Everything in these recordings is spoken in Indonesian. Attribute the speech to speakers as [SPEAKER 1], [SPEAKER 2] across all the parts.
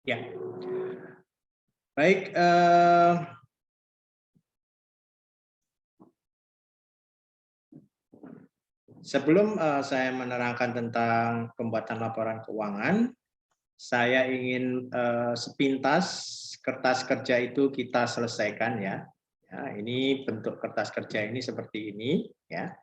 [SPEAKER 1] Ya, baik. Sebelum saya menerangkan tentang pembuatan laporan keuangan, saya ingin sepintas kertas kerja itu kita selesaikan ya. Ya, ini bentuk kertas kerja ini seperti ini ya.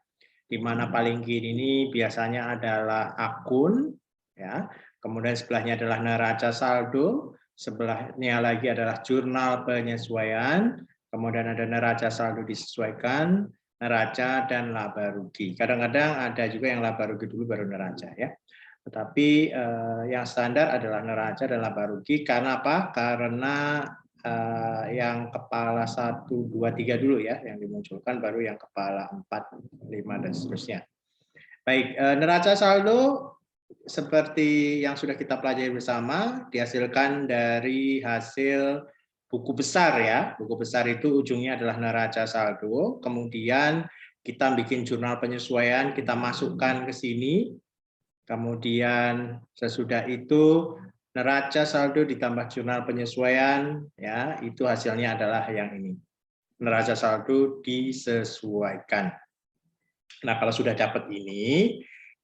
[SPEAKER 1] Di mana paling kiri ini biasanya adalah akun ya. Kemudian sebelahnya adalah neraca saldo, sebelahnya lagi adalah jurnal penyesuaian, kemudian ada neraca saldo disesuaikan, neraca dan laba rugi. Kadang-kadang ada juga yang laba rugi dulu baru neraca ya. Tetapi yang standar adalah neraca dan laba rugi. Karena apa? Karena yang kepala 1, 2, 3 dulu ya yang dimunculkan, baru yang kepala 4, 5 dan seterusnya. Baik, neraca saldo seperti yang sudah kita pelajari bersama dihasilkan dari hasil buku besar ya. Buku besar itu ujungnya adalah neraca saldo, kemudian kita bikin jurnal penyesuaian, kita masukkan ke sini. Kemudian sesudah itu neraca saldo ditambah jurnal penyesuaian ya, itu hasilnya adalah yang ini. Neraca saldo disesuaikan. Nah, kalau sudah dapat ini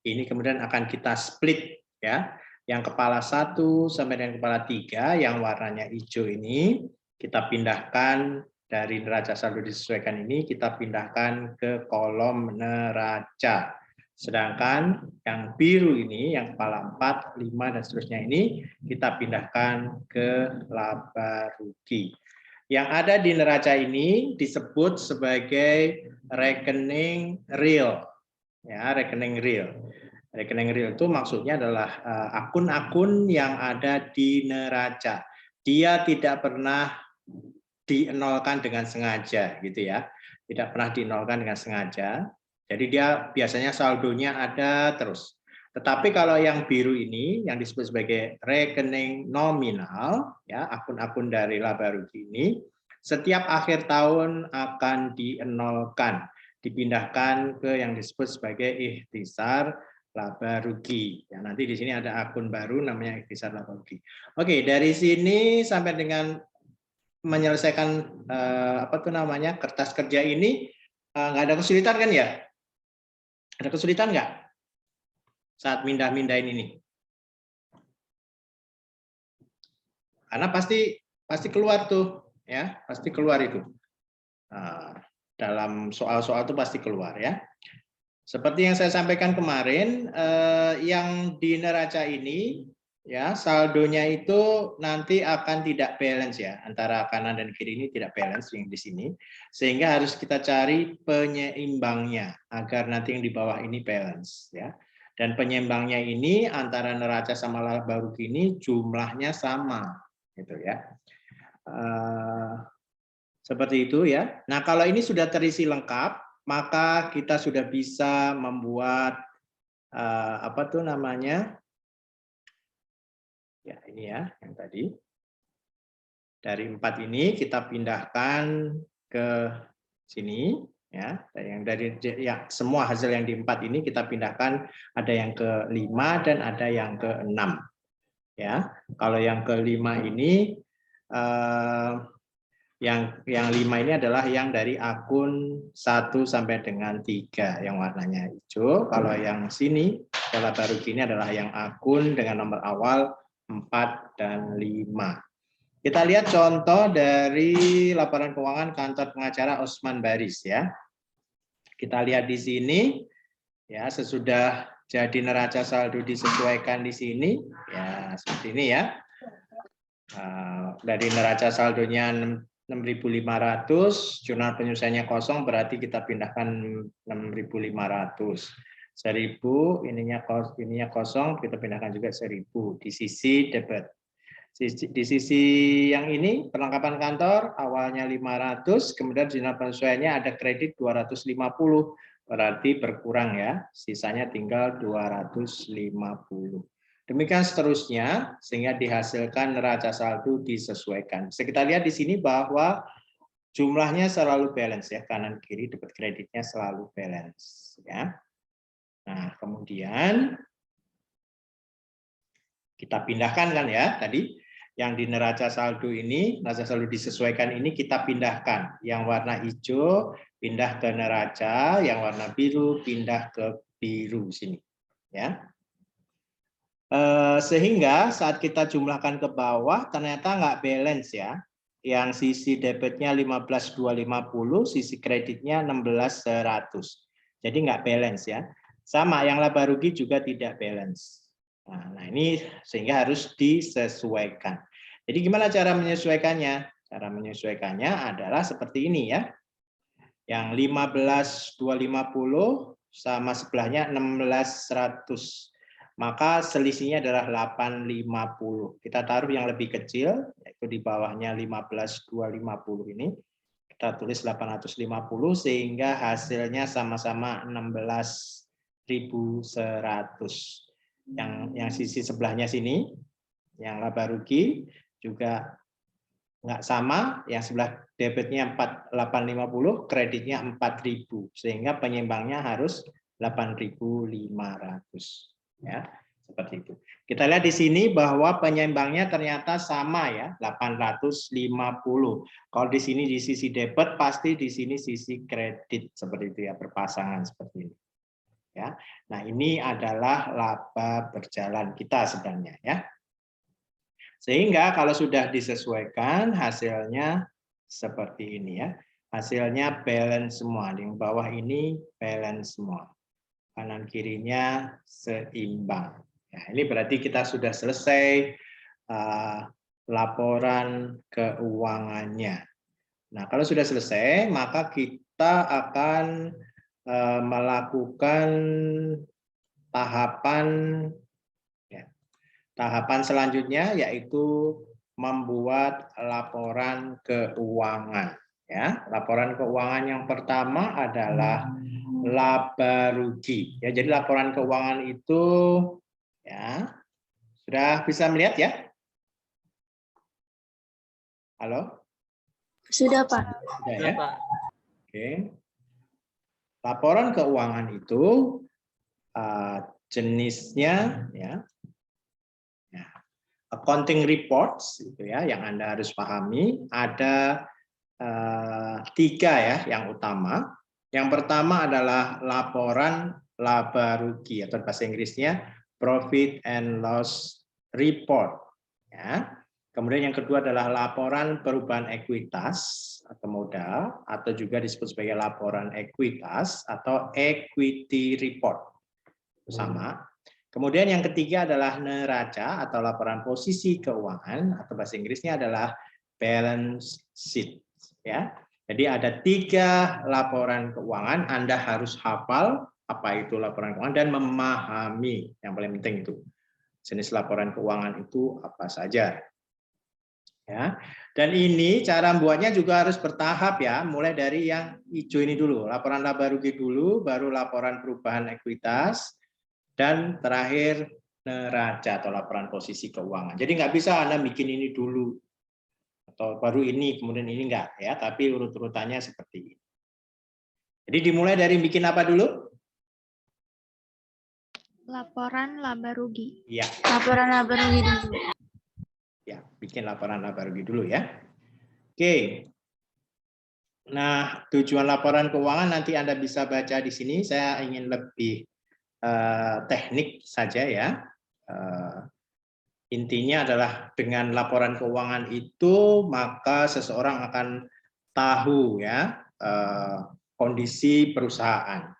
[SPEAKER 1] kemudian akan kita split ya. Yang kepala 1 sampai dengan kepala 3 yang warnanya hijau ini kita pindahkan dari neraca saldo disesuaikan ini, kita pindahkan ke kolom neraca. Sedangkan yang biru ini, yang kepala 4, 5, dan seterusnya ini, kita pindahkan ke laba rugi. Yang ada di neraca ini disebut sebagai rekening real. Ya, rekening real. Rekening real itu maksudnya adalah akun-akun yang ada di neraca. Dia tidak pernah dienolkan dengan sengaja, gitu ya. Tidak pernah dienolkan dengan sengaja. Jadi dia biasanya saldonya ada terus. Tetapi kalau yang biru ini, yang disebut sebagai rekening nominal, ya akun-akun dari laba rugi ini, setiap akhir tahun akan dienolkan, dipindahkan ke yang disebut sebagai ikhtisar laba rugi. Ya, nanti di sini ada akun baru namanya ikhtisar laba rugi. Oke, dari sini sampai dengan menyelesaikan apa tuh namanya kertas kerja ini nggak ada kesulitan kan ya? Ada kesulitan nggak saat mindah-mindahin ini? Karena pasti keluar tuh, ya pasti keluar itu. Nah, dalam soal-soal itu pasti keluar ya. Seperti yang saya sampaikan kemarin, yang di neraca ini ya saldonya itu nanti akan tidak balance ya, antara kanan dan kiri ini tidak balance yang di sini, sehingga harus kita cari penyeimbangnya agar nanti yang di bawah ini balance ya. Dan penyeimbangnya ini antara neraca sama laba rugi ini jumlahnya sama gitu ya. Seperti itu ya. Nah, kalau ini sudah terisi lengkap, maka kita sudah bisa membuat apa tuh namanya? Ya, ini ya, yang tadi. Dari 4 ini kita pindahkan ke sini ya. Yang dari ya semua hasil yang di 4 ini kita pindahkan, ada yang ke 5 dan ada yang ke 6. Ya. Kalau yang ke 5 ini yang 5 ini adalah yang dari akun 1 sampai dengan 3 yang warnanya hijau. Kalau yang sini laba rugi ini adalah yang akun dengan nomor awal 4 dan 5. Kita lihat contoh dari laporan keuangan kantor pengacara Osman Baris ya. Kita lihat di sini ya, sesudah jadi neraca saldo disesuaikan di sini ya, seperti ini ya. Dari neraca saldonya 6.500, jurnal penyelesaiannya kosong, berarti kita pindahkan 6.500. 1.000 ininya kosong, kita pindahkan juga 1.000 di sisi debit. Di sisi yang ini perlengkapan kantor awalnya 500, kemudian jurnal penyesuaiannya ada kredit 250, berarti berkurang ya, sisanya tinggal 250. Demikian seterusnya, sehingga dihasilkan neraca saldo disesuaikan. Bisa kita lihat di sini bahwa jumlahnya selalu balance ya, kanan kiri debit kreditnya selalu balance ya. Nah, kemudian kita pindahkan kan ya tadi. Yang di neraca saldo ini, neraca saldo disesuaikan ini kita pindahkan. Yang warna hijau pindah ke neraca, yang warna biru pindah ke biru sini. Ya. Sehingga saat kita jumlahkan ke bawah ternyata nggak balance ya. Yang sisi debitnya 15.250, sisi kreditnya 16.100. Jadi nggak balance ya. Sama yang laba rugi juga tidak balance. Nah ini sehingga harus disesuaikan. Jadi gimana cara menyesuaikannya? Cara menyesuaikannya adalah seperti ini ya. Yang 15.250 sama sebelahnya 16.100. Maka selisihnya adalah 850. Kita taruh yang lebih kecil, yaitu di bawahnya 15.250 ini. Kita tulis 850 sehingga hasilnya sama-sama 16.100. Yang sisi sebelahnya sini, yang laba rugi juga nggak sama, yang sebelah debitnya 850, kreditnya 4.000, sehingga penyeimbangnya harus 8.500. Ya, seperti itu. Kita lihat di sini bahwa penyeimbangnya ternyata sama ya, 850. Kalau di sini di sisi debit, pasti di sini sisi kredit seperti itu ya, berpasangan seperti ini. Ya. Nah, ini adalah laba berjalan kita sebenarnya ya. Sehingga kalau sudah disesuaikan hasilnya seperti ini ya. Hasilnya balance semua. Yang bawah ini balance semua. Kanan kirinya seimbang. Ya, ini berarti kita sudah selesai laporan keuangannya. Nah, kalau sudah selesai, maka kita akan melakukan tahapan selanjutnya, yaitu membuat laporan keuangan. Ya, laporan keuangan yang pertama adalah laba rugi. Ya, jadi laporan keuangan itu ya sudah bisa melihat ya? Halo?
[SPEAKER 2] Sudah, Pak.
[SPEAKER 1] Sudah ya? Oke. Laporan keuangan itu jenisnya ya. Accounting reports itu ya yang Anda harus pahami ada 3 ya yang utama. Yang pertama adalah laporan laba rugi atau bahasa Inggrisnya profit and loss report ya. Kemudian yang kedua adalah laporan perubahan ekuitas atau modal atau juga disebut sebagai laporan ekuitas atau equity report. Sama. Kemudian yang ketiga adalah neraca atau laporan posisi keuangan atau bahasa Inggrisnya adalah balance sheet ya. Jadi ada 3 laporan keuangan, Anda harus hafal apa itu laporan keuangan dan memahami, yang paling penting itu jenis laporan keuangan itu apa saja. Ya. Dan ini cara membuatnya juga harus bertahap ya, mulai dari yang hijau ini dulu, laporan laba rugi dulu, baru laporan perubahan ekuitas, dan terakhir neraca atau laporan posisi keuangan. Jadi nggak bisa Anda bikin ini dulu atau baru ini kemudian ini enggak ya, tapi urut-urutannya seperti ini. Jadi dimulai dari bikin apa dulu?
[SPEAKER 2] Laporan laba rugi.
[SPEAKER 1] Iya.
[SPEAKER 2] Laporan laba rugi dulu.
[SPEAKER 1] Ya, bikin laporan laba rugi dulu ya. Oke. Nah, tujuan laporan keuangan nanti Anda bisa baca di sini. Saya ingin lebih teknik saja ya. Intinya adalah dengan laporan keuangan itu maka seseorang akan tahu ya kondisi perusahaan.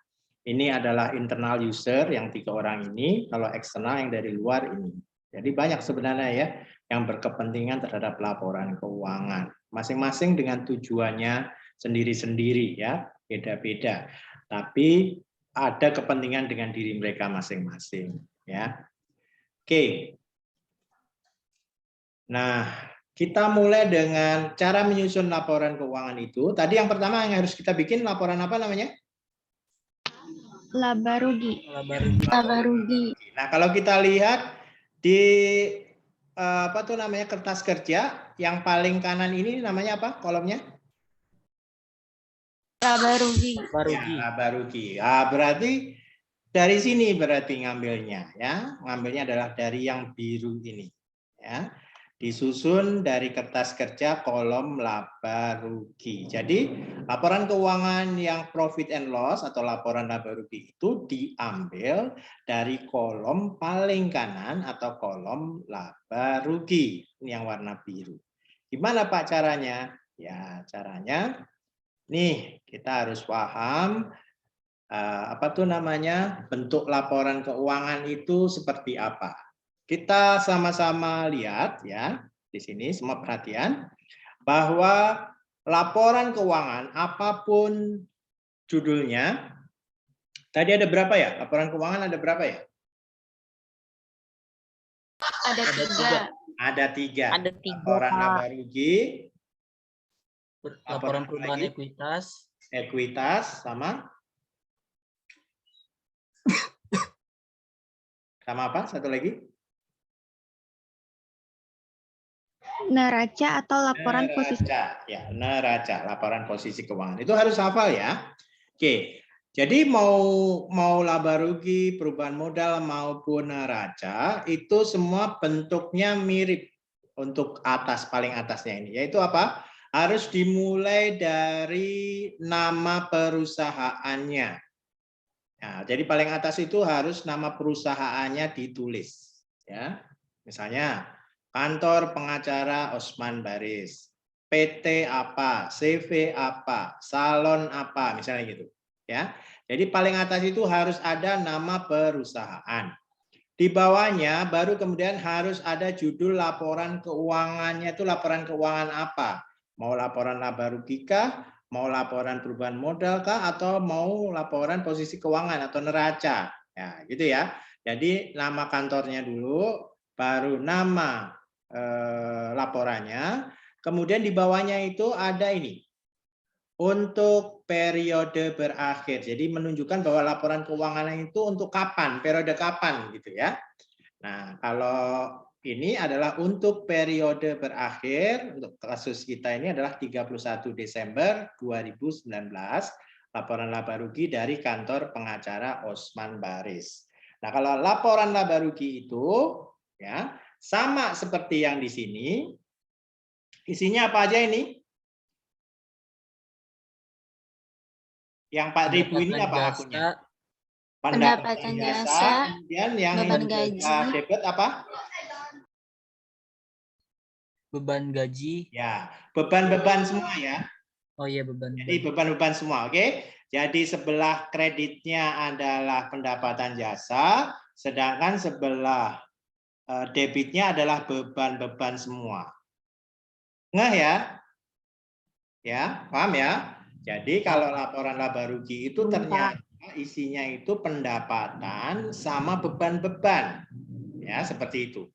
[SPEAKER 1] Ini adalah internal user yang 3 orang ini, kalau eksternal yang dari luar ini. Jadi banyak sebenarnya ya yang berkepentingan terhadap laporan keuangan. Masing-masing dengan tujuannya sendiri-sendiri ya, beda-beda. Tapi ada kepentingan dengan diri mereka masing-masing ya. Oke. Nah, kita mulai dengan cara menyusun laporan keuangan itu. Tadi yang pertama yang harus kita bikin laporan apa namanya?
[SPEAKER 2] Laba rugi. Laba rugi.
[SPEAKER 1] Nah, kalau kita lihat di apa tuh namanya kertas kerja yang paling kanan ini namanya apa kolomnya?
[SPEAKER 2] Laba rugi.
[SPEAKER 1] Ya, laba rugi. Berarti dari sini berarti ngambilnya ya. Ngambilnya adalah dari yang biru ini ya. Disusun dari kertas kerja kolom laba rugi. Jadi laporan keuangan yang profit and loss atau laporan laba rugi itu diambil dari kolom paling kanan atau kolom laba rugi. Ini yang warna biru. Gimana Pak caranya? Ya, caranya nih kita harus paham apa tuh namanya bentuk laporan keuangan itu seperti apa. Kita sama-sama lihat ya, di sini semua perhatian, bahwa laporan keuangan apapun judulnya, tadi ada berapa ya? Laporan keuangan ada berapa ya?
[SPEAKER 2] Ada 3.
[SPEAKER 1] Ada 3.
[SPEAKER 3] Ada 3,
[SPEAKER 1] Laporan laba
[SPEAKER 3] Pak.
[SPEAKER 1] rugi,
[SPEAKER 3] Laporan perubahan
[SPEAKER 1] lagi?
[SPEAKER 3] ekuitas.
[SPEAKER 1] Ekuitas sama apa? Satu lagi?
[SPEAKER 2] Neraca atau laporan posisi.
[SPEAKER 1] Ya, neraca, laporan posisi keuangan. Itu harus hafal ya. Oke. Jadi mau laba rugi, perubahan modal maupun neraca itu semua bentuknya mirip untuk atas paling atasnya ini. Yaitu apa? Harus dimulai dari nama perusahaannya. Nah, jadi paling atas itu harus nama perusahaannya ditulis ya. Misalnya Kantor Pengacara Osman Baris, PT apa, CV apa, salon apa, misalnya gitu. Ya, jadi paling atas itu harus ada nama perusahaan. Di bawahnya baru kemudian harus ada judul laporan keuangannya itu laporan keuangan apa? Mau laporan laba rugi kah? Mau laporan perubahan modal kah? Atau mau laporan posisi keuangan atau neraca? Ya, gitu ya. Jadi nama kantornya dulu, baru nama laporannya, kemudian di bawahnya itu ada ini untuk periode berakhir. Jadi menunjukkan bahwa laporan keuangan itu untuk kapan, periode kapan gitu ya. Nah, kalau ini adalah untuk periode berakhir, untuk kasus kita ini adalah 31 Desember 2019, laporan laba rugi dari kantor pengacara Osman Baris. Nah, kalau laporan laba rugi itu ya sama seperti yang di sini. Isinya apa aja ini? Yang 4.000 ini apa akunnya? Pendapatan jasa, kemudian yang
[SPEAKER 2] beban gaji,
[SPEAKER 1] debit apa?
[SPEAKER 3] Beban gaji.
[SPEAKER 1] Ya, beban-beban semua ya.
[SPEAKER 3] Oh iya, beban.
[SPEAKER 1] Jadi beban-beban semua, oke? Jadi sebelah kreditnya adalah pendapatan jasa, sedangkan sebelah debitnya adalah beban-beban semua. Nggak ya? Ya, paham ya? Jadi kalau laporan laba rugi itu ternyata isinya itu pendapatan sama beban-beban. Ya, seperti itu.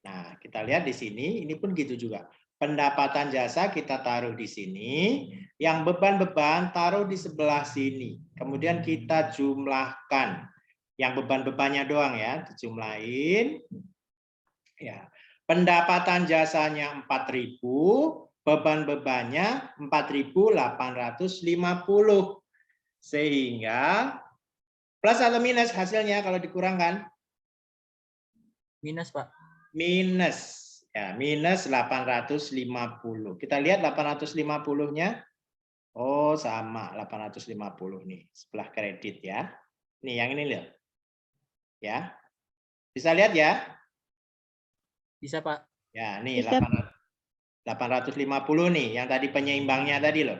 [SPEAKER 1] Nah, kita lihat di sini, ini pun gitu juga. Pendapatan jasa kita taruh di sini, yang beban-beban taruh di sebelah sini. Kemudian kita jumlahkan. Yang beban-bebannya doang ya, dijumlahin. Ya. Pendapatan jasanya 4.000, beban-bebannya 4.850. Sehingga plus atau minus hasilnya kalau dikurangkan?
[SPEAKER 3] Minus, Pak.
[SPEAKER 1] Minus. Ya, minus 850. Kita lihat 850-nya. Oh, sama 850 nih, sebelah kredit ya. Nih yang ini lihat. Ya. Bisa lihat ya?
[SPEAKER 3] Bisa, Pak.
[SPEAKER 1] Ya, nih
[SPEAKER 2] Bisa.
[SPEAKER 1] 850 nih yang tadi penyeimbangnya tadi loh.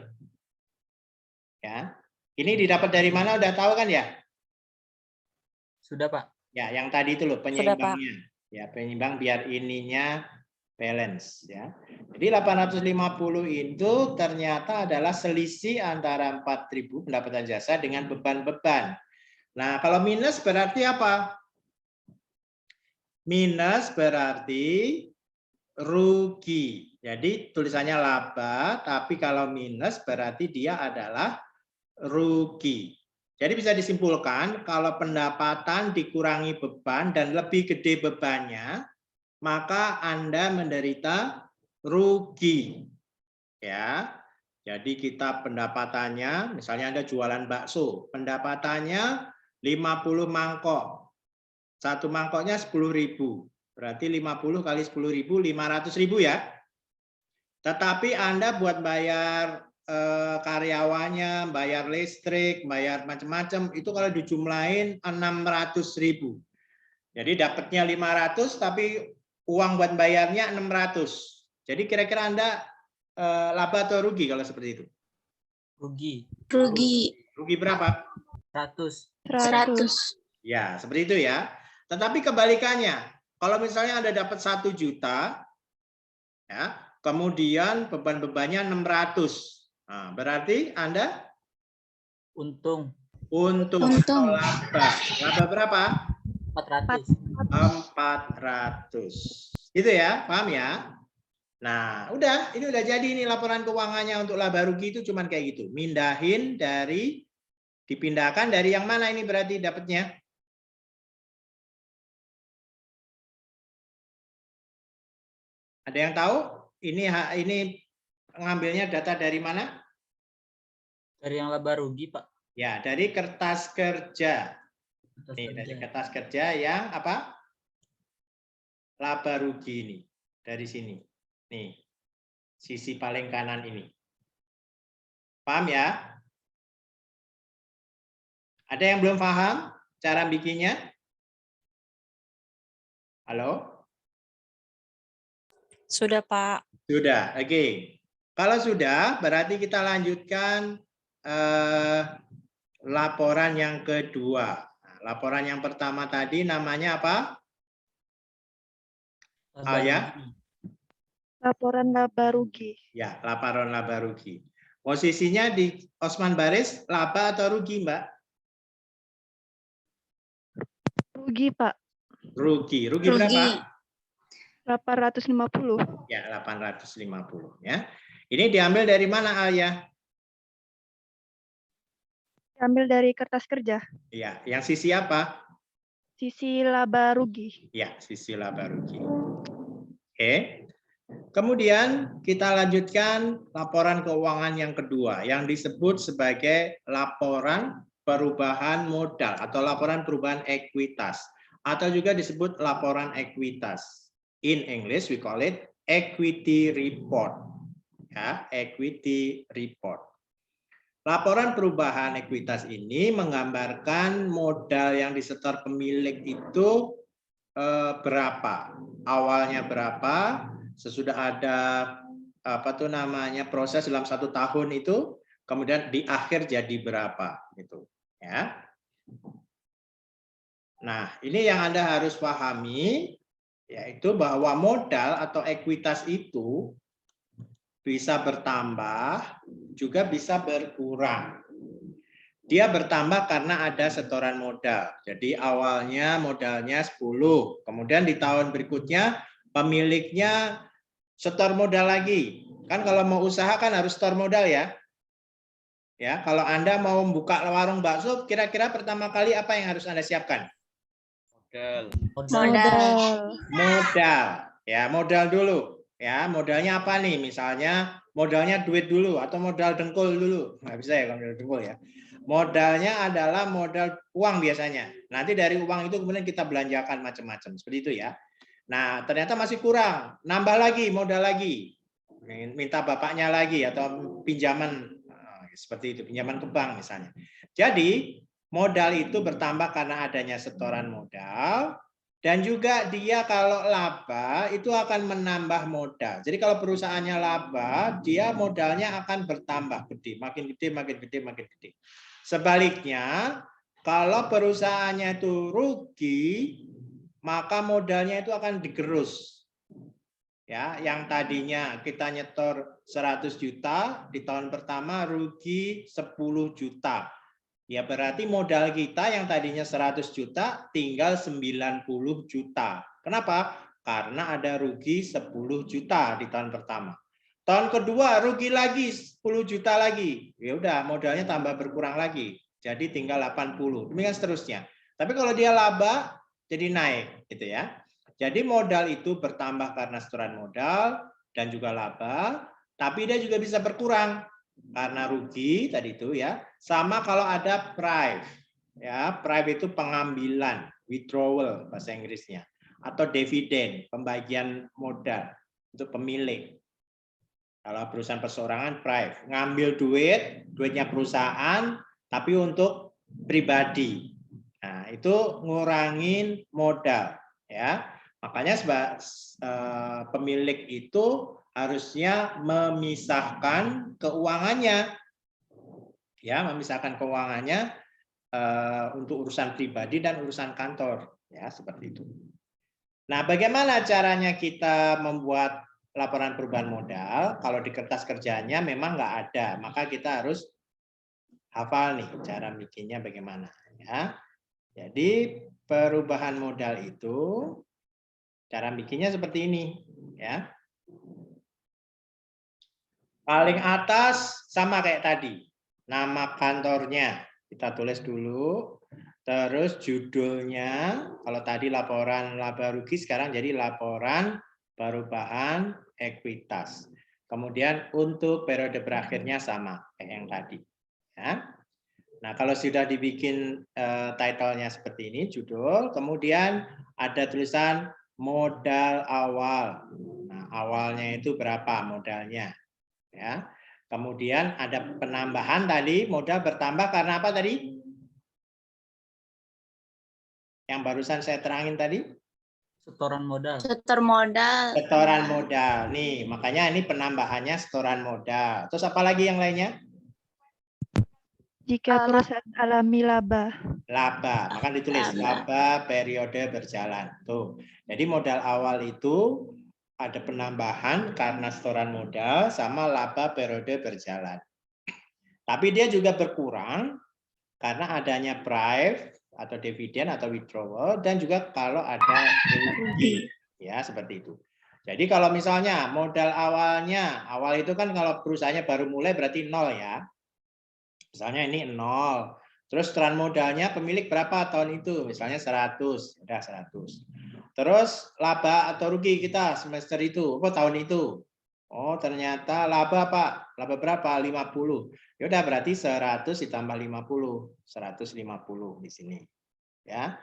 [SPEAKER 1] Ya. Ini didapat dari mana udah tahu kan ya?
[SPEAKER 3] Sudah, Pak.
[SPEAKER 1] Ya, yang tadi itu loh penyeimbangnya. Ya, penyeimbang biar ininya balance ya. Jadi 850 itu ternyata adalah selisih antara 4.000 pendapatan jasa dengan beban-beban. Nah, kalau minus berarti apa? Minus berarti rugi. Jadi tulisannya laba, tapi kalau minus berarti dia adalah rugi. Jadi bisa disimpulkan kalau pendapatan dikurangi beban dan lebih gede bebannya, maka Anda menderita rugi. Ya. Jadi kita pendapatannya, misalnya Anda jualan bakso, pendapatannya 50 mangkok. Satu mangkoknya 10.000. Berarti 50 kali 10.000, 500.000 ya. Tetapi Anda buat bayar karyawannya, bayar listrik, bayar macam-macam, itu kalau dijumlahin 600.000. Jadi dapatnya 500, tapi uang buat bayarnya 600. Jadi kira-kira Anda laba atau rugi kalau seperti itu?
[SPEAKER 3] Rugi.
[SPEAKER 1] Rugi berapa?
[SPEAKER 3] 100.
[SPEAKER 2] 100.
[SPEAKER 1] Ya, seperti itu ya. Tetapi kebalikannya, kalau misalnya Anda dapat 1 juta, ya, kemudian beban-bebannya 600. Nah, berarti Anda
[SPEAKER 3] Untung.
[SPEAKER 1] untung atau laba. Laba berapa?
[SPEAKER 3] 400.
[SPEAKER 1] 400. Gitu ya, paham ya? Nah, udah, ini udah jadi ini laporan keuangannya untuk laba rugi itu cuman kayak gitu. Dipindahkan dari yang mana ini berarti dapatnya? Ada yang tahu? Ini ngambilnya data dari mana?
[SPEAKER 3] Dari yang laba rugi, Pak.
[SPEAKER 1] Ya, dari kertas kerja.
[SPEAKER 3] Kertas
[SPEAKER 1] Nih,
[SPEAKER 3] kerja.
[SPEAKER 1] dari kertas kerja yang apa? Laba rugi ini. Dari sini. Nih, sisi paling kanan ini. Paham ya? Ada yang belum paham cara bikinnya? Halo?
[SPEAKER 4] Sudah, Pak.
[SPEAKER 1] Sudah, oke. Kalau sudah, berarti kita lanjutkan laporan yang kedua. Nah, laporan yang pertama tadi namanya apa?
[SPEAKER 3] Laba
[SPEAKER 1] Ya?
[SPEAKER 3] rugi.
[SPEAKER 2] Laporan laba rugi.
[SPEAKER 1] Ya, laporan laba rugi. Posisinya di Osman Baris, laba atau rugi, Mbak?
[SPEAKER 2] Rugi, Pak.
[SPEAKER 1] Rugi. Rugi berapa?
[SPEAKER 2] 850.
[SPEAKER 1] Ya, 850 ya. Ini diambil dari mana, Alia?
[SPEAKER 2] Diambil dari kertas kerja.
[SPEAKER 1] Ya, yang sisi apa?
[SPEAKER 2] Sisi laba rugi.
[SPEAKER 1] Ya, sisi laba rugi. Oke. Kemudian kita lanjutkan laporan keuangan yang kedua yang disebut sebagai laporan perubahan modal atau laporan perubahan ekuitas atau juga disebut laporan ekuitas. In English we call it equity report. Ya, equity report. Laporan perubahan ekuitas ini menggambarkan modal yang disetor pemilik itu berapa, awalnya berapa, sesudah ada proses dalam 1 tahun itu, kemudian di akhir jadi berapa, gitu ya. Nah, ini yang Anda harus pahami, yaitu bahwa modal atau ekuitas itu bisa bertambah, juga bisa berkurang. Dia bertambah karena ada setoran modal. Jadi awalnya modalnya 10, kemudian di tahun berikutnya pemiliknya setor modal lagi. Kan kalau mau usaha kan harus setor modal ya. Ya, kalau Anda mau membuka warung bakso, kira-kira pertama kali apa yang harus Anda siapkan? Modal. Ya, modal dulu. Ya, modalnya apa nih? Misalnya modalnya duit dulu atau modal dengkul dulu. Nggak bisa ya kalau modal dengkul ya. Modalnya adalah modal uang biasanya. Nanti dari uang itu kemudian kita belanjakan macam-macam. Seperti itu ya. Nah, ternyata masih kurang. Nambah lagi, modal lagi. Minta bapaknya lagi atau pinjaman seperti itu, pinjaman ke bank misalnya. Jadi, modal itu bertambah karena adanya setoran modal. Dan juga dia kalau laba itu akan menambah modal. Jadi kalau perusahaannya laba, dia modalnya akan bertambah gede, makin gede, makin gede, makin gede. Sebaliknya, kalau perusahaannya itu rugi, maka modalnya itu akan digerus. Ya, yang tadinya kita nyetor 100 juta, di tahun pertama rugi 10 juta. Ya berarti modal kita yang tadinya 100 juta tinggal 90 juta. Kenapa? Karena ada rugi 10 juta di tahun pertama. Tahun kedua rugi lagi 10 juta lagi. Ya udah modalnya tambah berkurang lagi. Jadi tinggal 80. Demikian seterusnya. Tapi kalau dia laba jadi naik gitu ya. Jadi modal itu bertambah karena setoran modal dan juga laba, tapi dia juga bisa berkurang karena rugi tadi itu ya. Sama kalau ada prive. Ya, prive itu pengambilan, withdrawal bahasa Inggrisnya. atau dividen, pembagian modal untuk pemilik. Kalau perusahaan perseorangan private, ngambil duitnya perusahaan, tapi untuk pribadi. Nah, itu ngurangin modal, ya. Makanya pemilik itu harusnya memisahkan keuangannya, ya, memisahkan keuangannya untuk urusan pribadi dan urusan kantor, ya, seperti itu. Nah, bagaimana caranya kita membuat laporan perubahan modal? Kalau di kertas kerjanya memang nggak ada, maka kita harus hafal nih cara bikinnya bagaimana, ya. Jadi perubahan modal itu cara bikinnya seperti ini, ya. Paling atas sama kayak tadi, nama kantornya kita tulis dulu, terus judulnya, kalau tadi laporan laba rugi, sekarang jadi laporan perubahan ekuitas. Kemudian untuk periode berakhirnya sama kayak yang tadi, ya. Nah, kalau sudah dibikin title-nya seperti ini, judul, kemudian ada tulisan modal awal. Nah, awalnya itu berapa modalnya, ya. Kemudian ada penambahan tadi, modal bertambah karena apa tadi? Yang barusan saya terangin tadi?
[SPEAKER 3] Setoran modal.
[SPEAKER 4] Setor modal.
[SPEAKER 1] Setoran modal. Nih, makanya ini penambahannya setoran modal. Terus apa lagi yang lainnya?
[SPEAKER 2] Jika perusahaan alami laba.
[SPEAKER 1] Laba, maka ditulis laba periode berjalan. Tuh. Jadi modal awal itu ada penambahan karena setoran modal sama laba periode berjalan. Tapi dia juga berkurang karena adanya prive atau dividen atau withdrawal dan juga kalau ada rugi, ya seperti itu. Jadi kalau misalnya modal awalnya, awal itu kan kalau perusahaannya baru mulai berarti 0 ya. Misalnya ini 0. Terus setoran modalnya pemilik berapa tahun itu? Misalnya 100, udah 100. Terus laba atau rugi kita semester itu, apa tahun itu? Oh, ternyata laba Pak. Laba berapa? 50. Ya udah berarti 100 ditambah 50, 150 di sini. Ya.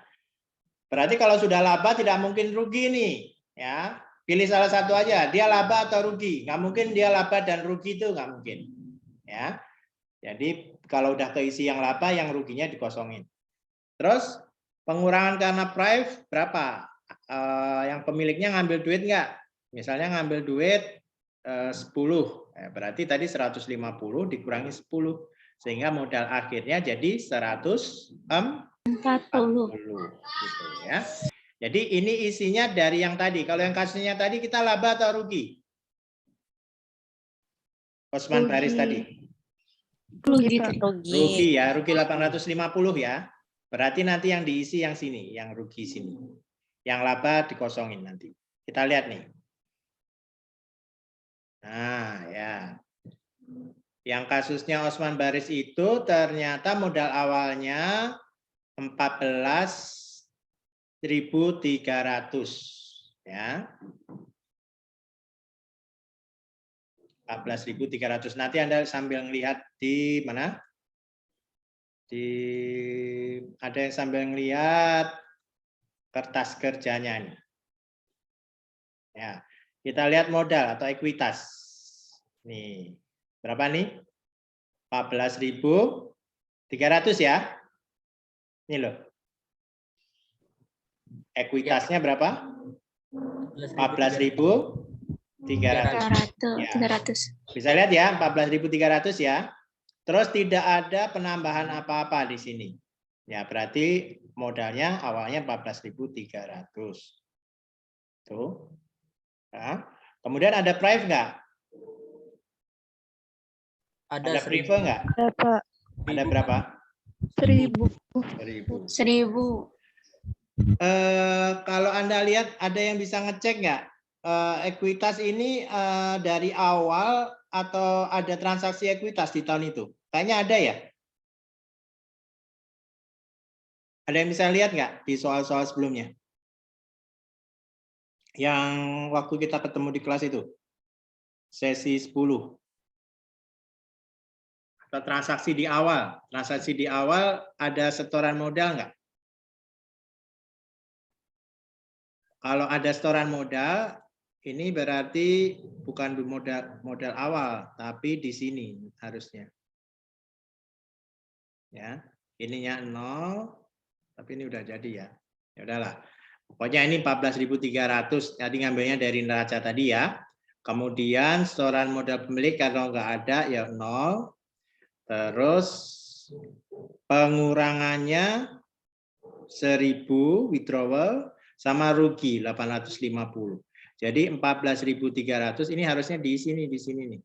[SPEAKER 1] Berarti kalau sudah laba tidak mungkin rugi nih, ya. Pilih salah satu aja, dia laba atau rugi. Nggak mungkin dia laba dan rugi itu nggak mungkin. Ya. Jadi kalau udah keisi yang laba, yang ruginya dikosongin. Terus pengurangan karena prive berapa? Yang pemiliknya ngambil duit nggak? Misalnya ngambil duit 10, berarti tadi 150 dikurangi 10, sehingga modal akhirnya jadi 140. Gitu ya. Jadi ini isinya dari yang tadi. Kalau yang kasusnya tadi kita laba atau rugi? Osman Baris tadi. Rugi ya, rugi 850 ya. Berarti nanti yang diisi yang sini, yang rugi sini. Yang laba dikosongin nanti. Kita lihat nih. Nah, ya. Yang kasusnya Osman Baris itu ternyata modal awalnya 14.300 ya. 14.300. Nanti Anda sambil melihat di mana? Ada yang sambil melihat kertas kerjanya nih. Ya, kita lihat modal atau ekuitas. Nih, berapa nih? 14.300 ya. Ini loh. Ekuitasnya berapa? 14.300. 300. Bisa lihat ya, 14.300 ya. Terus tidak ada penambahan apa-apa di sini. Ya, berarti modalnya awalnya 14.300. Tuh. Nah, kemudian ada prive nggak? Ada prive nggak?
[SPEAKER 2] Ada Pak.
[SPEAKER 1] Ada berapa?
[SPEAKER 2] 1.000.
[SPEAKER 4] 1.000.
[SPEAKER 1] Kalau Anda lihat ada yang bisa ngecek nggak? Ekuitas ini dari awal atau ada transaksi ekuitas di tahun itu? Kayaknya ada ya? Ada yang bisa lihat nggak di soal-soal sebelumnya? Yang waktu kita ketemu di kelas itu? Sesi 10. Atau transaksi di awal. Transaksi di awal ada setoran modal nggak? Kalau ada setoran modal, ini berarti bukan modal awal, tapi di sini harusnya. Ya, ininya 0, tapi ini udah jadi ya. Ya udahlah. Pokoknya ini 14.300, tadi ngambilnya dari neraca tadi ya. Kemudian setoran modal pemilik kalau nggak ada ya 0. Terus pengurangannya 1.000 withdrawal sama rugi 850. Jadi 14.300 ini harusnya diisi nih di sini nih.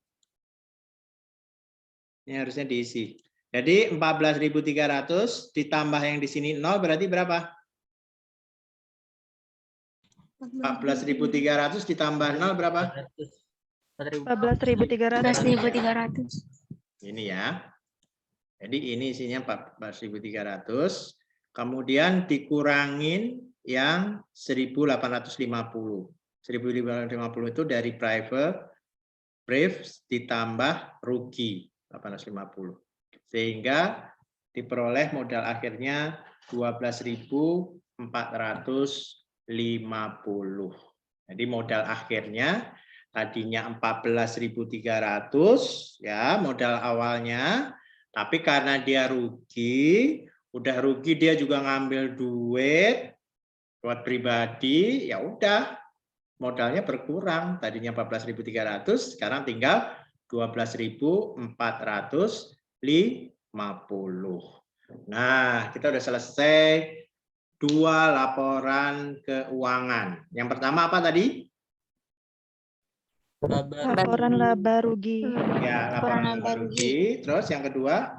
[SPEAKER 1] Ini harusnya diisi. Jadi 14.300 ditambah yang di sini 0 berarti berapa? 14.300 ditambah 0 berapa?
[SPEAKER 2] 14.300.
[SPEAKER 1] Ini ya. Jadi ini isinya 14.300. Kemudian dikurangin yang 1.850. 1.850 itu dari private brief ditambah rugi 850. Sehingga diperoleh modal akhirnya 12.450. Jadi modal akhirnya tadinya 14.300 ya modal awalnya, tapi karena dia rugi, udah rugi dia juga ngambil duit buat pribadi, ya udah modalnya berkurang, tadinya 14.300 sekarang tinggal 12.450. Nah, kita udah selesai 2 laporan keuangan. Yang pertama apa tadi?
[SPEAKER 2] Laporan laba rugi.
[SPEAKER 1] Ya, laporan laba rugi. Terus yang kedua?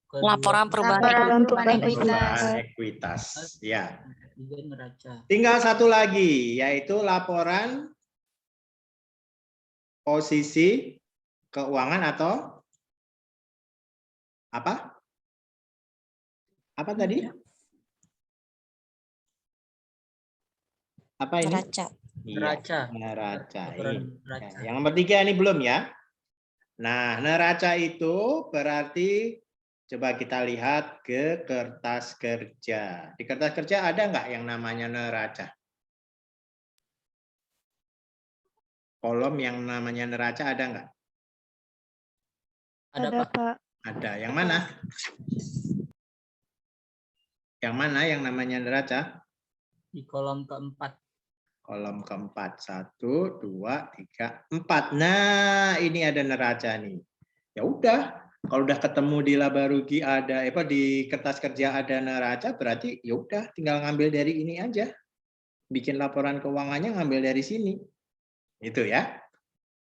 [SPEAKER 4] Laporan
[SPEAKER 2] Laporan perubahan
[SPEAKER 1] Perubahan ekuitas. Ya. Tinggal satu lagi, yaitu laporan posisi keuangan atau apa? Apa tadi? Apa ini?
[SPEAKER 4] Neraca.
[SPEAKER 1] Neraca. Neraca.
[SPEAKER 3] Neraca.
[SPEAKER 1] Yang nomor 3 ini belum ya. Nah, neraca itu berarti coba kita lihat ke kertas kerja. Di kertas kerja ada nggak yang namanya neraca? Kolom yang namanya neraca ada nggak?
[SPEAKER 3] Ada,
[SPEAKER 2] Ada,
[SPEAKER 3] Pak.
[SPEAKER 2] Pak.
[SPEAKER 1] Ada. Yang mana? Yang mana yang namanya neraca?
[SPEAKER 3] Di kolom keempat.
[SPEAKER 1] Kolom keempat. 1, 2, 3, 4. Nah, ini ada neraca nih. Ya udah, kalau udah ketemu di laba rugi ada di kertas kerja ada neraca, berarti ya udah tinggal ngambil dari ini aja. Bikin laporan keuangannya ngambil dari sini. Itu ya.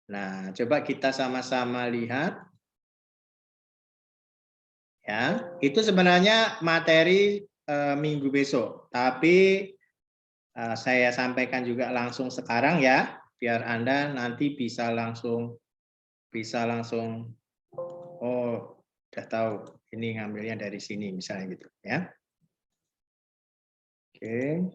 [SPEAKER 1] Nah, coba kita sama-sama lihat. Ya, itu sebenarnya materi minggu besok, tapi saya sampaikan juga langsung sekarang ya, biar Anda nanti bisa langsung oh, udah tahu ini ngambilnya dari sini misalnya gitu ya. Oke.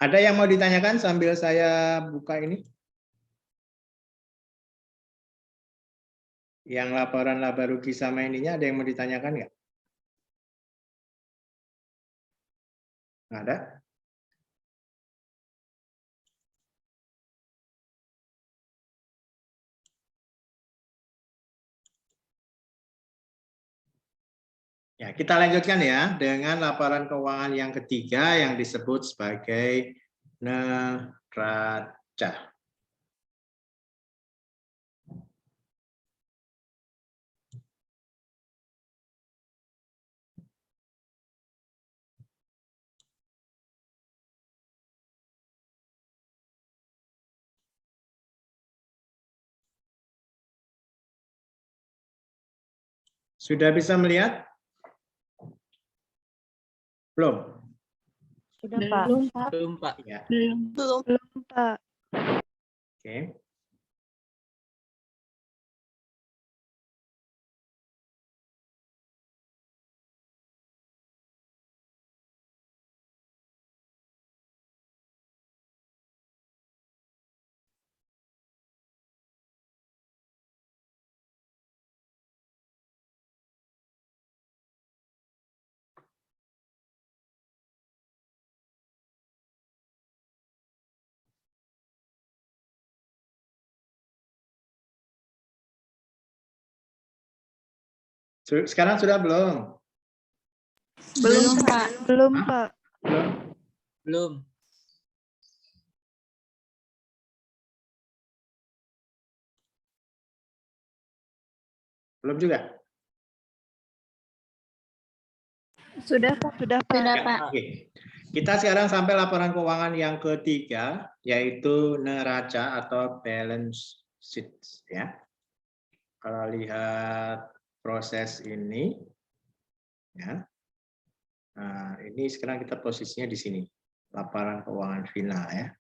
[SPEAKER 1] Ada yang mau ditanyakan sambil saya buka ini? Yang laporan laba rugi sama ininya ada yang mau ditanyakan nggak? Nggak ada? Ya, kita lanjutkan ya dengan laporan keuangan yang ketiga yang disebut sebagai neraca. Sudah bisa melihat? Belum?
[SPEAKER 2] Sudah, Pak.
[SPEAKER 3] Belum, Pak.
[SPEAKER 1] Ya.
[SPEAKER 4] Belum.
[SPEAKER 2] Belum, Pak.
[SPEAKER 1] Oke. Sekarang sudah belum?
[SPEAKER 4] Belum, Pak.
[SPEAKER 2] Belum,
[SPEAKER 1] Hah?
[SPEAKER 2] Pak.
[SPEAKER 1] Belum.
[SPEAKER 3] Belum.
[SPEAKER 1] Belum juga?
[SPEAKER 2] Sudah, Pak. Sudah, Pak.
[SPEAKER 4] Sudah,
[SPEAKER 1] Ya,
[SPEAKER 4] Pak.
[SPEAKER 1] oke. Kita sekarang sampai laporan keuangan yang ketiga, yaitu neraca atau balance sheet. Ya. Kalau lihat proses ini, ya. Nah, ini sekarang kita posisinya di sini, laporan keuangan final ya.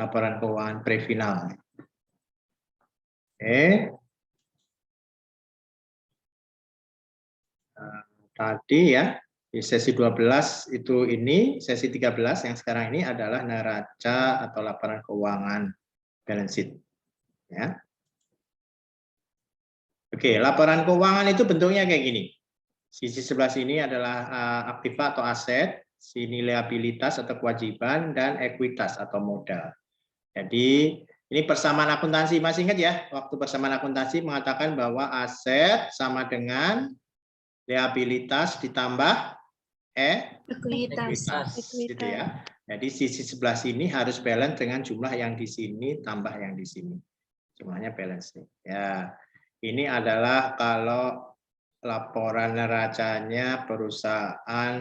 [SPEAKER 1] Laporan keuangan pre-final. Tadi ya, di sesi 12 itu ini, sesi 13 yang sekarang ini adalah neraca atau laporan keuangan balance sheet. Ya. Oke, laporan keuangan itu bentuknya kayak gini. Sisi sebelah sini adalah aktiva atau aset, sini liabilitas atau kewajiban, dan ekuitas atau modal. Jadi ini persamaan akuntansi, masih ingat ya? Waktu persamaan akuntansi mengatakan bahwa aset sama dengan liabilitas ditambah ekuitas, gitu ya. Jadi sisi sebelah sini harus balance dengan jumlah yang di sini tambah yang di sini. Jumlahnya balance. Ya, ini adalah kalau laporan neracanya perusahaan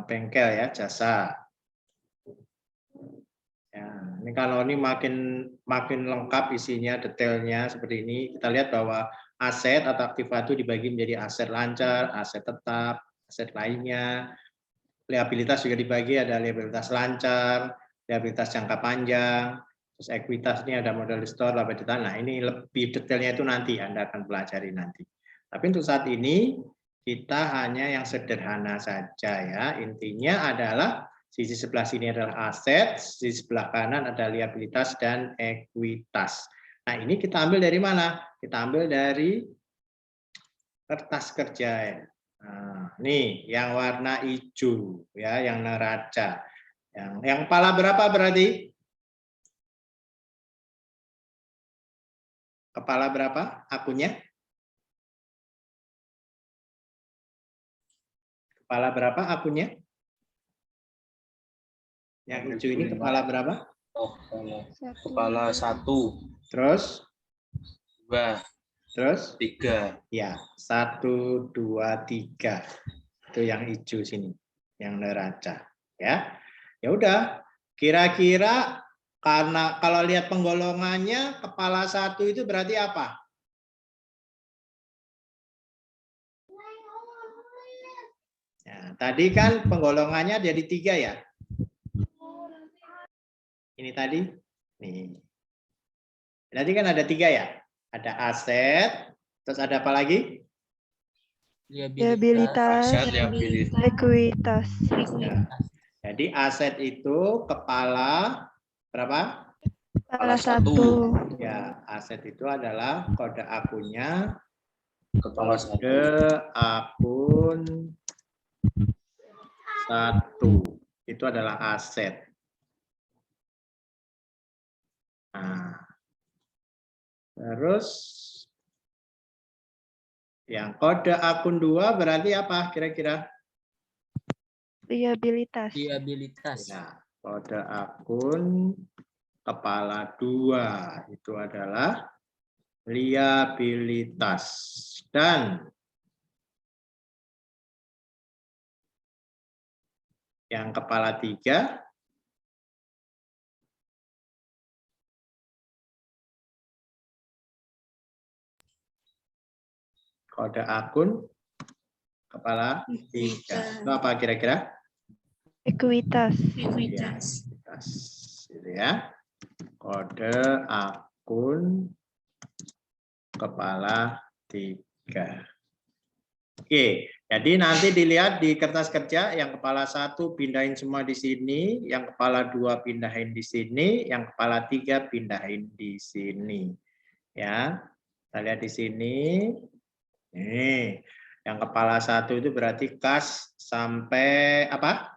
[SPEAKER 1] bengkel ya, jasa. Ya, ini kalau ini makin lengkap isinya, detailnya seperti ini. Kita lihat bahwa aset atau aktiva itu dibagi menjadi aset lancar, aset tetap, aset lainnya. Liabilitas juga dibagi, ada liabilitas lancar, liabilitas jangka panjang, terus ekuitas ini ada modal store, laba ditahan. Nah, ini lebih detailnya itu nanti Anda akan pelajari nanti. Tapi untuk saat ini kita hanya yang sederhana saja ya. Intinya adalah sisi sebelah sini adalah aset, sisi sebelah kanan ada liabilitas dan ekuitas. Nah, ini kita ambil dari mana? Kita ambil dari kertas kerja ya. Nah, nih yang warna hijau ya, yang neraca. Yang kepala berapa berarti? Kepala berapa akunnya? Kepala berapa akunnya? Yang hijau ini kepala berapa?
[SPEAKER 5] Kepala 1,
[SPEAKER 1] Terus?
[SPEAKER 5] 2,
[SPEAKER 1] Terus?
[SPEAKER 5] 3.
[SPEAKER 1] Ya, 1, 2, 3. Itu yang hijau sini, yang neraca. Ya, ya udah. Kira-kira karena kalau lihat penggolongannya kepala 1 itu berarti apa? Ya, tadi kan penggolongannya jadi 3 ya. Ini tadi, nih. Tadi kan ada 3 ya. Ada aset, terus ada apa lagi?
[SPEAKER 2] Liabilitas,
[SPEAKER 5] Aset, liabilitas.
[SPEAKER 2] ekuitas.
[SPEAKER 1] Ya. Jadi aset itu kepala berapa?
[SPEAKER 2] Kepala
[SPEAKER 5] satu.
[SPEAKER 2] 1.
[SPEAKER 1] Ya, aset itu adalah kode akunnya.
[SPEAKER 5] Kepala 1.
[SPEAKER 1] Kode akun 1. Itu adalah aset. Nah, terus yang kode akun 2 berarti apa kira-kira?
[SPEAKER 2] Liabilitas.
[SPEAKER 3] Liabilitas.
[SPEAKER 1] Ya, kode akun kepala 2 itu adalah liabilitas. Dan yang kepala 3 kode akun kepala 3. Itu apa kira-kira?
[SPEAKER 2] Ekuitas.
[SPEAKER 4] Ekuitas.
[SPEAKER 1] Gitu ya. Kode akun kepala 3. Oke, jadi nanti dilihat di kertas kerja yang kepala 1 pindahin semua di sini, yang kepala 2 pindahin di sini, yang kepala 3 pindahin di sini. Ya. Kita lihat di sini. Nih, yang kepala 1 itu berarti kas sampai apa?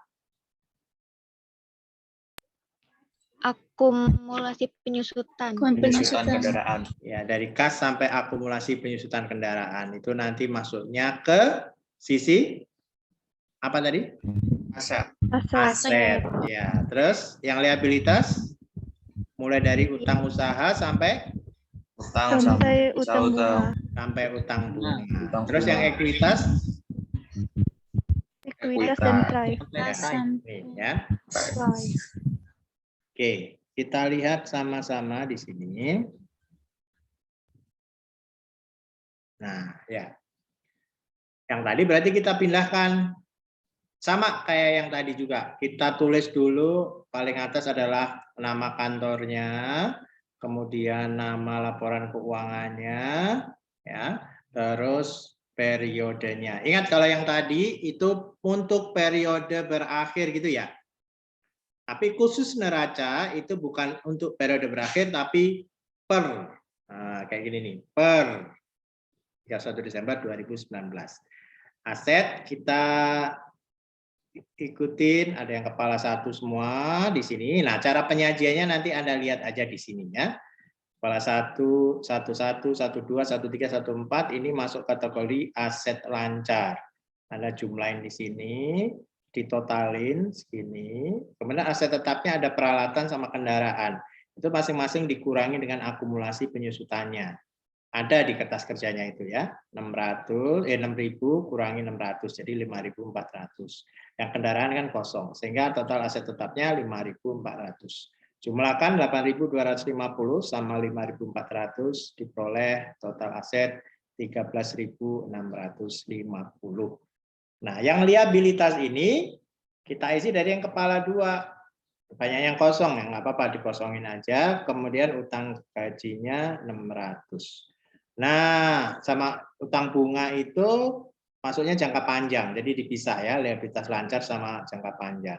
[SPEAKER 6] Akumulasi penyusutan.
[SPEAKER 5] Penyusutan kendaraan.
[SPEAKER 1] Ya, dari kas sampai akumulasi penyusutan kendaraan. Itu nanti masuknya ke sisi apa tadi?
[SPEAKER 5] Aset.
[SPEAKER 1] Aset. Ya, terus yang liabilitas mulai dari utang usaha sampai
[SPEAKER 5] Utang
[SPEAKER 2] Sampai
[SPEAKER 5] usaha
[SPEAKER 2] utang bunga.
[SPEAKER 1] sampai utang bunga.
[SPEAKER 5] Utang
[SPEAKER 1] Terus
[SPEAKER 5] bunga.
[SPEAKER 1] yang ekuitas
[SPEAKER 2] Ekuitas dan price.
[SPEAKER 1] ya, nih ya. Oke, kita lihat sama-sama di sini. Nah, ya. Yang tadi berarti kita pindahkan sama kayak yang tadi juga. Kita tulis dulu paling atas adalah nama kantornya, kemudian nama laporan keuangannya, ya. Terus periodenya. Ingat kalau yang tadi itu untuk periode berakhir gitu ya. Tapi khusus neraca itu bukan untuk periode berakhir tapi per. Nah, kayak gini nih, per 31 Desember 2019. Aset kita ikutin, ada yang kepala satu semua di sini. Nah, cara penyajiannya nanti Anda lihat aja di sini ya. Kepala 1, 11, 12, 13, 14 ini masuk kategori aset lancar. Anda jumlahin di sini, ditotalin segini. Kemudian aset tetapnya ada peralatan sama kendaraan. Itu masing-masing dikurangi dengan akumulasi penyusutannya. Ada di kertas kerjanya itu ya. 6.000 kurangi 600 jadi 5.400. Yang kendaraan kan kosong sehingga total aset tetapnya 5.400. Jumlahkan 8.250 sama 5.400 diperoleh total aset 13.650. Nah, yang liabilitas ini kita isi dari yang kepala 2. Banyak yang kosong ya, nggak apa-apa dikosongin aja. Kemudian utang gajinya 600. Nah, sama utang bunga itu masuknya jangka panjang. Jadi dipisah ya, liabilitas lancar sama jangka panjang.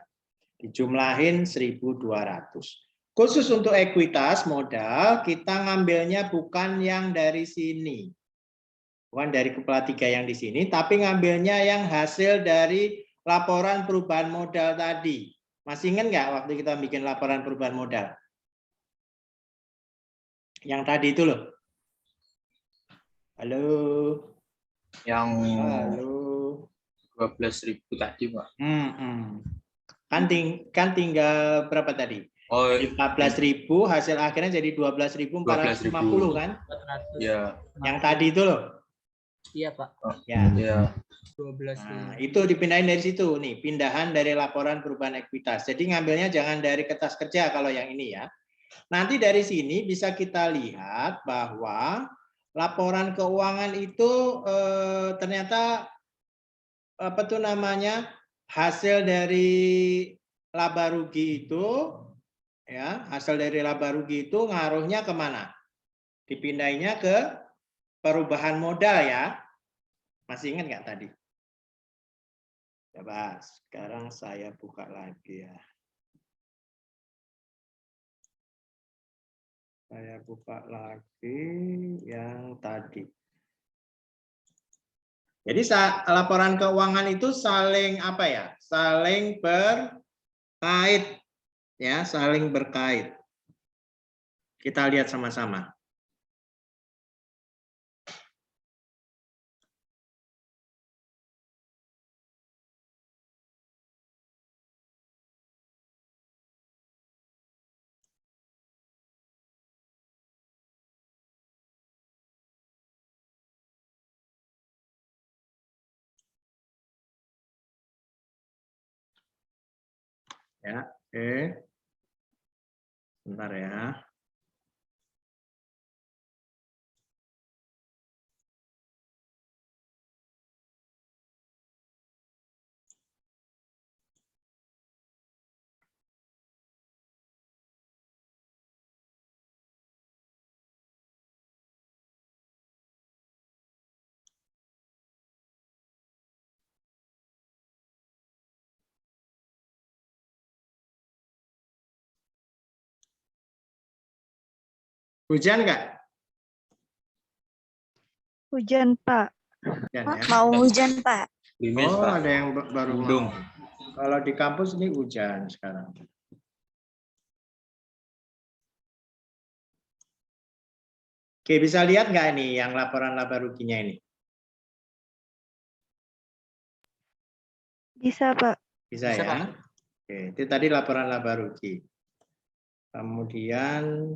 [SPEAKER 1] Dijumlahin 1.200. Khusus untuk ekuitas modal, kita ngambilnya bukan yang dari sini. Bukan dari kepala 3 yang di sini, tapi ngambilnya yang hasil dari laporan perubahan modal tadi. Masih ingat nggak waktu kita bikin laporan perubahan modal? Yang tadi itu loh. Halo.
[SPEAKER 5] Yang
[SPEAKER 1] Halo.
[SPEAKER 5] 12.000 tadi, Pak.
[SPEAKER 1] Kan tinggal berapa tadi?
[SPEAKER 5] Oh,
[SPEAKER 1] 14.000 hasil akhirnya jadi 12.450 kan?
[SPEAKER 3] 400.
[SPEAKER 5] iya.
[SPEAKER 1] Yang tadi itu loh.
[SPEAKER 3] Iya, Pak.
[SPEAKER 1] Ya.
[SPEAKER 5] Iya.
[SPEAKER 3] 12.
[SPEAKER 1] Nah, itu dipindahin dari situ nih, pindahan dari laporan perubahan ekuitas. Jadi ngambilnya jangan dari kertas kerja kalau yang ini ya. Nanti dari sini bisa kita lihat bahwa laporan keuangan itu ternyata apa tuh namanya hasil dari laba rugi itu ya, hasil dari laba rugi itu ngaruhnya kemana? Dipindahinnya ke perubahan modal ya. Masih ingat nggak tadi? Coba sekarang saya buka lagi ya. Saya buka lagi yang tadi. Jadi laporan keuangan itu saling apa ya? Saling berkait ya, saling berkait. Kita lihat sama-sama. Ya, oke. Bentar ya. Hujan nggak?
[SPEAKER 2] Hujan, Pak.
[SPEAKER 1] Hujan ya.
[SPEAKER 4] Mau hujan, Pak.
[SPEAKER 5] Gerimis,
[SPEAKER 1] Oh,
[SPEAKER 5] Pak.
[SPEAKER 1] ada yang baru
[SPEAKER 5] Mendung.
[SPEAKER 1] mau. Kalau di kampus ini hujan sekarang. Oke, bisa lihat nggak ini yang laporan laba ruginya ini?
[SPEAKER 2] Bisa, Pak.
[SPEAKER 1] Bisa
[SPEAKER 3] Bisa,
[SPEAKER 1] ya?
[SPEAKER 3] Pak.
[SPEAKER 1] Oke, itu tadi laporan laba rugi. Kemudian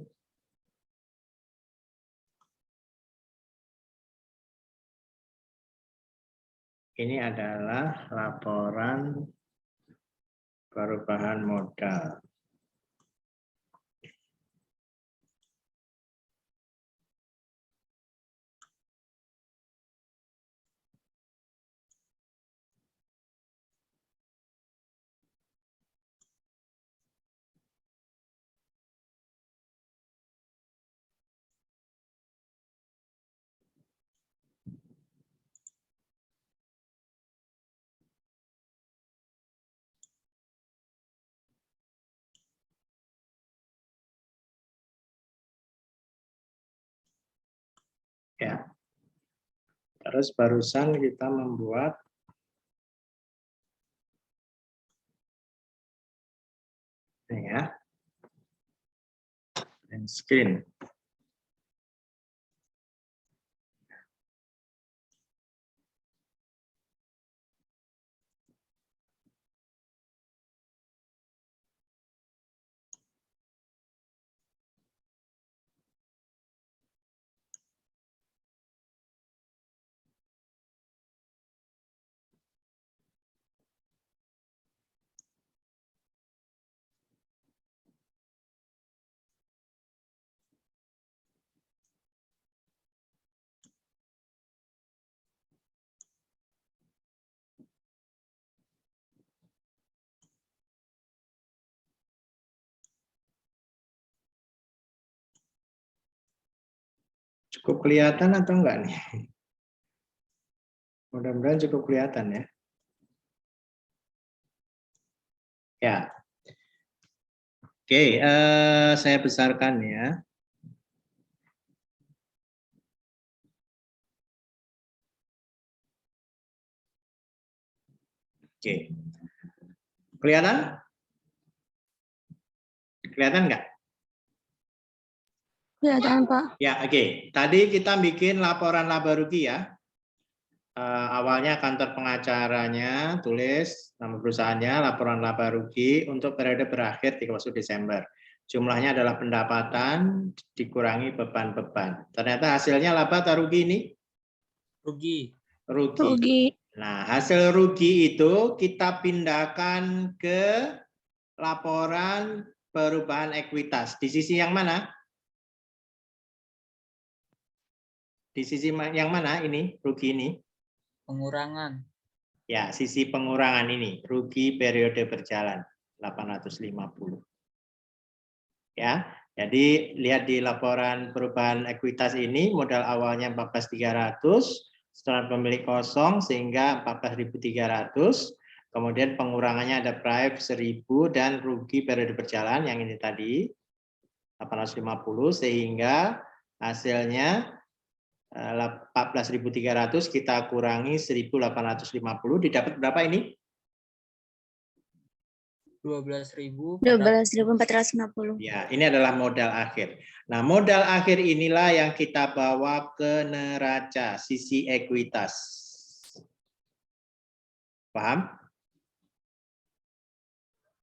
[SPEAKER 1] ini adalah laporan perubahan modal. Ya. Terus barusan kita membuat ini ya. And screen. Cukup kelihatan atau enggak nih? Mudah-mudahan cukup kelihatan ya. Ya. Oke, saya besarkan ya. Oke. Kelihatan? Kelihatan enggak?
[SPEAKER 4] Kelihatan, Pak.
[SPEAKER 1] Ya, oke. Tadi kita bikin laporan laba rugi ya. Awalnya kantor pengacaranya tulis nama perusahaannya laporan laba rugi untuk periode berakhir 31 Desember. Jumlahnya adalah pendapatan dikurangi beban-beban. Ternyata hasilnya laba atau rugi ini?
[SPEAKER 3] Rugi.
[SPEAKER 1] Rugi.
[SPEAKER 4] Rugi.
[SPEAKER 1] Nah, hasil rugi itu kita pindahkan ke laporan perubahan ekuitas. Di sisi yang mana? Di sisi yang mana ini rugi ini?
[SPEAKER 3] Pengurangan.
[SPEAKER 1] Ya, sisi pengurangan ini, rugi periode berjalan 850. Ya, jadi lihat di laporan perubahan ekuitas ini modal awalnya 14.300, setelah pemilik kosong sehingga 14.300, kemudian pengurangannya ada price 1.000 dan rugi periode berjalan yang ini tadi 850 sehingga hasilnya 14.300 kita kurangi 1.850 didapat berapa ini?
[SPEAKER 3] 12.000.
[SPEAKER 4] 12.450.
[SPEAKER 1] Ya, ini adalah modal akhir. Nah, modal akhir inilah yang kita bawa ke neraca, sisi ekuitas. Paham?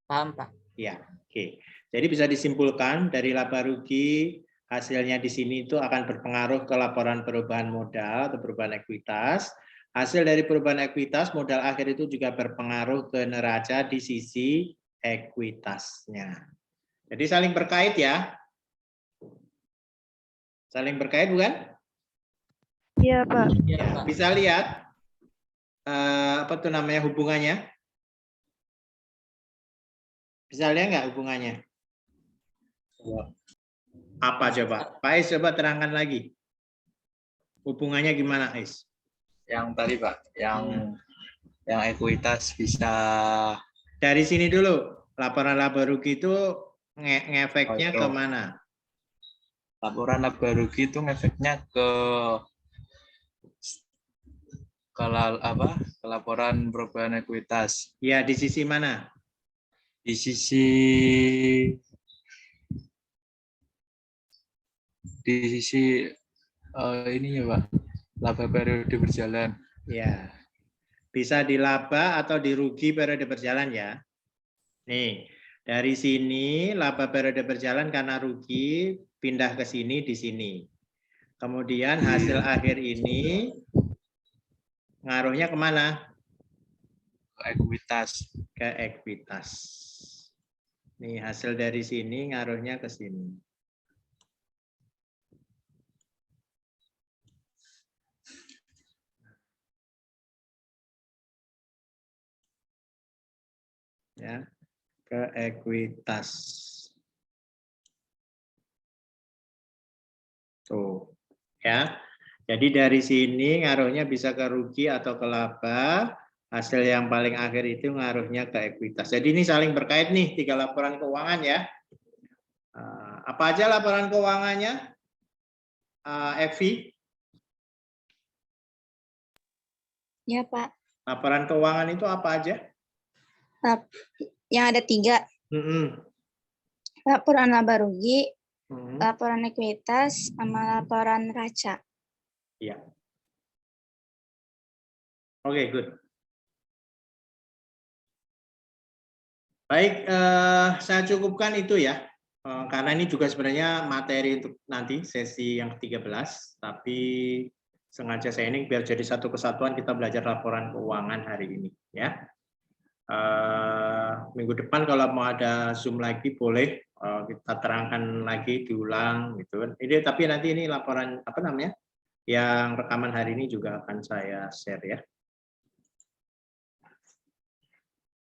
[SPEAKER 3] Paham, Pak.
[SPEAKER 1] Ya, oke. Jadi bisa disimpulkan dari laba rugi hasilnya di sini itu akan berpengaruh ke laporan perubahan modal atau perubahan ekuitas. Hasil dari perubahan ekuitas modal akhir itu juga berpengaruh ke neraca di sisi ekuitasnya. Jadi saling berkait ya. Saling berkait bukan?
[SPEAKER 2] Iya, Pak.
[SPEAKER 3] Iya,
[SPEAKER 1] Ya,
[SPEAKER 3] Pak.
[SPEAKER 1] bisa lihat apa tuh namanya hubungannya? Bisa lihat nggak hubungannya? Apa coba? Pak Is coba terangkan lagi. Hubungannya gimana, Is?
[SPEAKER 5] Yang tadi Pak, yang ekuitas bisa
[SPEAKER 1] Dari sini dulu, laporan laba rugi itu ngefeknya
[SPEAKER 5] itu.
[SPEAKER 1] kemana?
[SPEAKER 5] Laporan laba rugi itu ngefeknya ke ke laporan perubahan ekuitas.
[SPEAKER 1] Ya, di sisi mana?
[SPEAKER 5] Di sisi Ini ya Pak, laba periode berjalan.
[SPEAKER 1] Ya, bisa di laba atau di rugi periode berjalan ya. Nih, dari sini laba periode berjalan karena rugi, pindah ke sini di sini. Kemudian hasil akhir ini ngaruhnya kemana?
[SPEAKER 5] Ekuitas.
[SPEAKER 1] Ke ekuitas. Nih, hasil dari sini ngaruhnya ke sini. Ya, ke ekuitas. Tuh, ya. Jadi dari sini ngaruhnya bisa ke rugi atau ke laba. Hasil yang paling akhir itu ngaruhnya ke ekuitas. Jadi ini saling berkait nih, 3 laporan keuangan ya. Apa aja laporan keuangannya, Evi?
[SPEAKER 4] Ya, Pak.
[SPEAKER 1] Laporan keuangan itu apa aja?
[SPEAKER 4] Yang ada 3. Laporan laba rugi, laporan ekuitas, sama laporan neraca.
[SPEAKER 1] Iya. Oke, good. Baik, saya cukupkan itu ya. Karena ini juga sebenarnya materi untuk nanti sesi yang ke-13, tapi sengaja saya ini biar jadi satu kesatuan kita belajar laporan keuangan hari ini ya. Minggu depan kalau mau ada Zoom lagi boleh kita terangkan lagi, diulang gitu. Ini tapi nanti ini laporan apa namanya? Yang rekaman hari ini juga akan saya share ya.